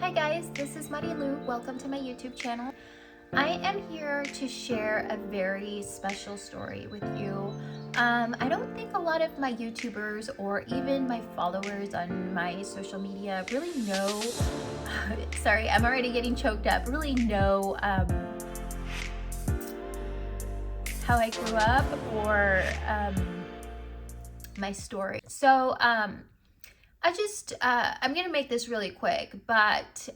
Hi guys, this is Marilu. Welcome to my YouTube channel. I am here to share a very special story with you. I don't think a lot of my YouTubers or even my followers on my social media really know, sorry, I'm already getting choked up, really know how I grew up or my story. So I'm gonna make this really quick, but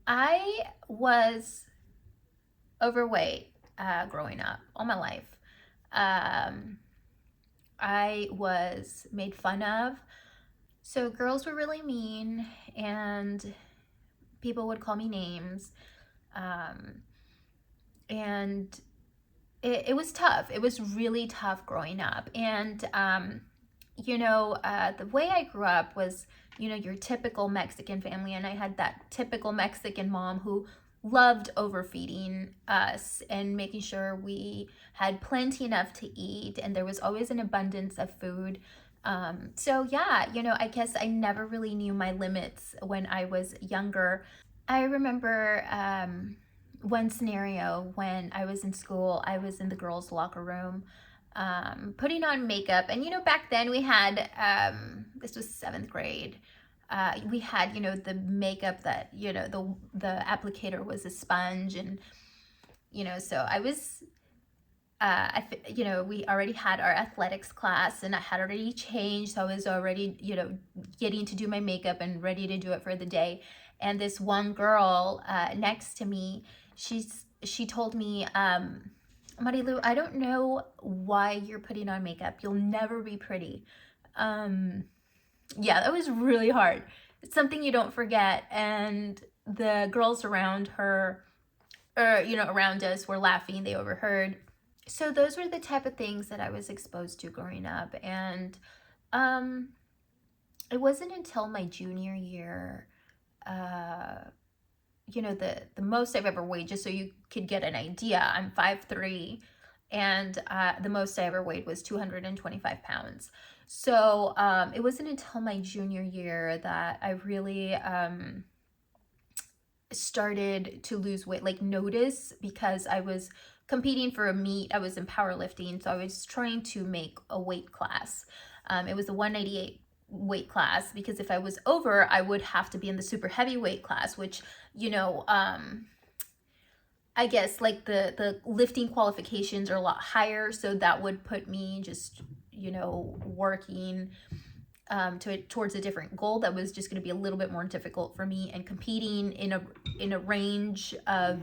I was overweight growing up all my life. I was made fun of. So girls were really mean and people would call me names. And it was tough. It was really tough growing up. And, the way I grew up was, your typical Mexican family. And I had that typical Mexican mom who loved overfeeding us and making sure we had plenty enough to eat. And there was always an abundance of food. So yeah, I guess I never really knew my limits when I was younger. I remember one scenario when I was in school. I was in the girls' locker room putting on makeup. And, back then we had, this was 7th grade. We had, the makeup that, the applicator was a sponge. And, so I was, we already had our athletics class and I had already changed. So I was already, getting to do my makeup and ready to do it for the day. And this one girl next to me, she told me, Marilu, I don't know why you're putting on makeup. You'll never be pretty. Yeah, that was really hard. It's something you don't forget. And the girls around her, or, around us were laughing. They overheard. So those were the type of things that I was exposed to growing up. And it wasn't until my junior year, the most I've ever weighed, just so you could get an idea, I'm 5'3", and the most I ever weighed was 225 pounds. So it wasn't until my junior year that I really started to lose weight, like notice, because I was competing for a meet. I was in powerlifting, so I was trying to make a weight class. It was a 198 weight class, because if I was over, I would have to be in the super heavyweight class, which, I guess like the lifting qualifications are a lot higher. So that would put me just, working towards a different goal that was just going to be a little bit more difficult for me, and competing in a range of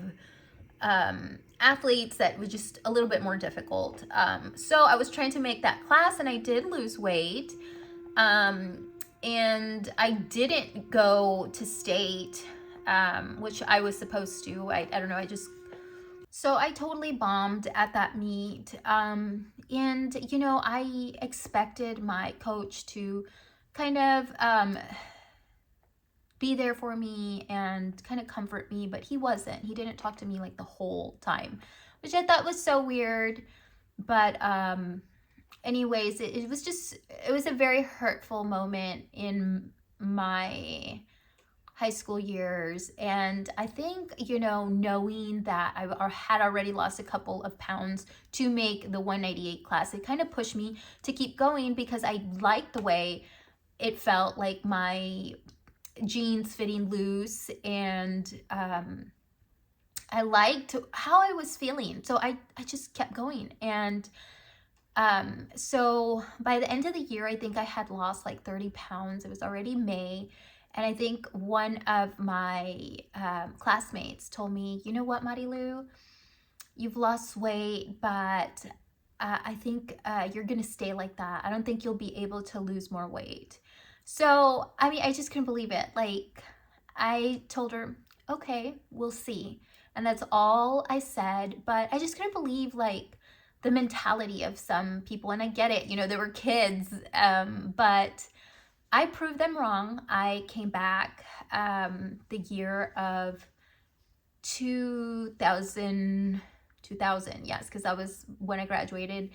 athletes that was just a little bit more difficult. So I was trying to make that class, and I did lose weight. And I didn't go to state, which I was supposed to. I don't know, so I totally bombed at that meet. And, I expected my coach to kind of be there for me and kind of comfort me, but he wasn't. He didn't talk to me like the whole time, which I thought was so weird. But anyways, it was a very hurtful moment in my high school years. And I think, knowing that I had already lost a couple of pounds to make the 198 class, it kind of pushed me to keep going, because I liked the way it felt, like my jeans fitting loose, and I liked how I was feeling. So I just kept going. And so by the end of the year, I think I had lost like 30 pounds. It was already May. And I think one of my classmates told me, you know what, Marilu, you've lost weight, but I think you're going to stay like that. I don't think you'll be able to lose more weight. So, I mean, I just couldn't believe it. Like, I told her, okay, we'll see. And that's all I said. But I just couldn't believe, like, the mentality of some people. And I get it, they were kids, but I proved them wrong. I came back the year of 2000, yes, because that was when I graduated.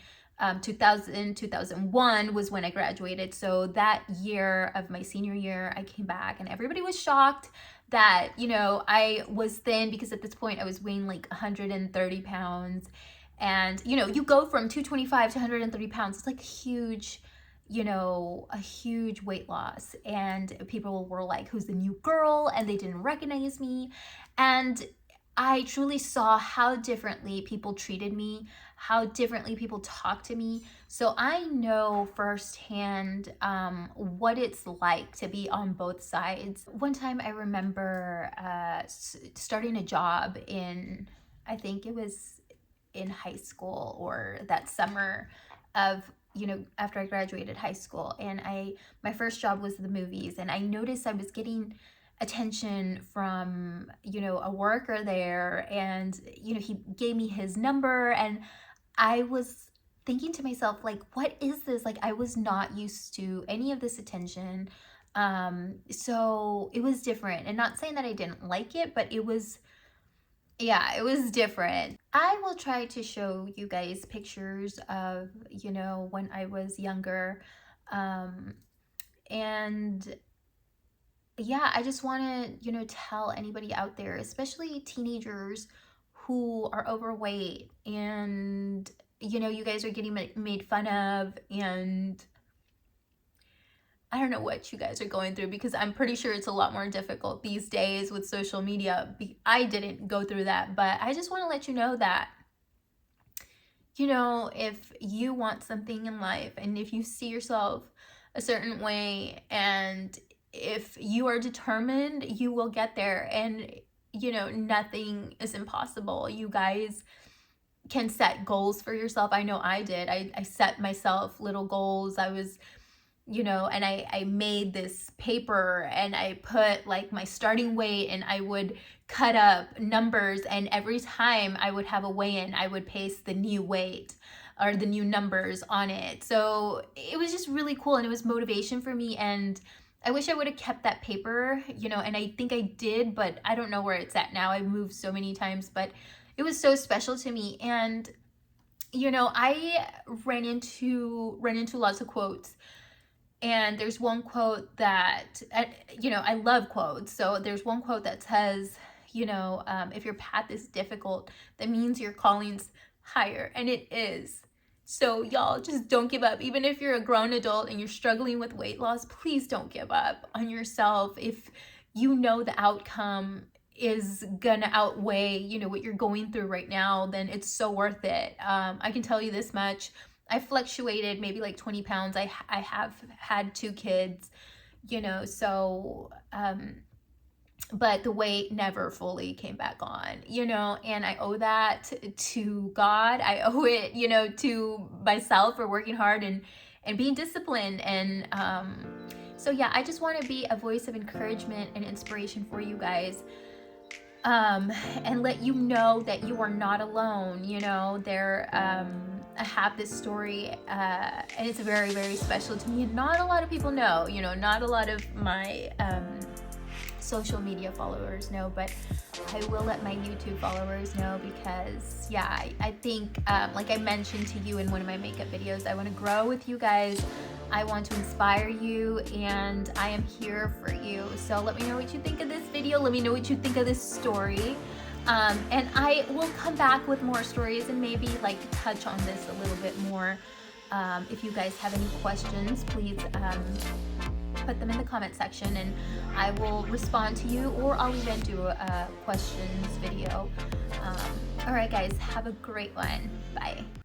2001 was when I graduated. So that year of my senior year, I came back and everybody was shocked that, you know, I was thin, because at this point I was weighing like 130 pounds. And, you know, you go from 225 to 130 pounds. It's like huge, you know, a huge weight loss. And people were like, who's the new girl? And they didn't recognize me. And I truly saw how differently people treated me, how differently people talked to me. So I know firsthand what it's like to be on both sides. One time I remember starting a job in, I think it was in high school, or that summer of, you know, after I graduated high school. And my first job was the movies, and I noticed I was getting attention from, you know, a worker there, and, you know, he gave me his number, and I was thinking to myself, like, what is this? Like, I was not used to any of this attention. So it was different, and not saying that I didn't like it, but it was, yeah, it was different. I will try to show you guys pictures of, you know, when I was younger. And yeah, I just want to, you know, tell anybody out there, especially teenagers who are overweight and, you know, you guys are getting made fun of, and I don't know what you guys are going through, because I'm pretty sure it's a lot more difficult these days with social media. I didn't go through that, but I just want to let you know that, you know, if you want something in life, and if you see yourself a certain way, and if you are determined, you will get there. And, you know, nothing is impossible. You guys can set goals for yourself. I know I did. I set myself little goals. I was, you know, and I made this paper, and I put like my starting weight, and I would cut up numbers, and every time I would have a weigh-in, I would paste the new weight or the new numbers on it. So it was just really cool, and it was motivation for me. And I wish I would have kept that paper, you know, and I think I did, but I don't know where it's at now. I've moved so many times, but it was so special to me. And, you know, I ran into lots of quotes. And there's one quote that, you know, I love quotes. So there's one quote that says, you know, if your path is difficult, that means your calling's higher. And it is. So y'all, just don't give up. Even if you're a grown adult and you're struggling with weight loss, please don't give up on yourself. If you know the outcome is gonna outweigh, you know, what you're going through right now, then it's so worth it. I can tell you this much. I fluctuated maybe like 20 pounds. I have had 2 kids, you know, so, but the weight never fully came back on, you know, and I owe that to God. I owe it, you know, to myself for working hard and being disciplined. And so yeah, I just want to be a voice of encouragement and inspiration for you guys, and let you know that you are not alone. You know, I have this story, and it's very, very special to me, and not a lot of people know, you know, not a lot of my social media followers know, but I will let my YouTube followers know, because yeah, I think, like I mentioned to you in one of my makeup videos, I want to grow with you guys. I want to inspire you, and I am here for you. So let me know what you think of this video. Let me know what you think of this story. And I will come back with more stories and maybe like touch on this a little bit more. If you guys have any questions, please put them in the comment section, and I will respond to you, or I'll even do a questions video. All right, guys, have a great one. Bye.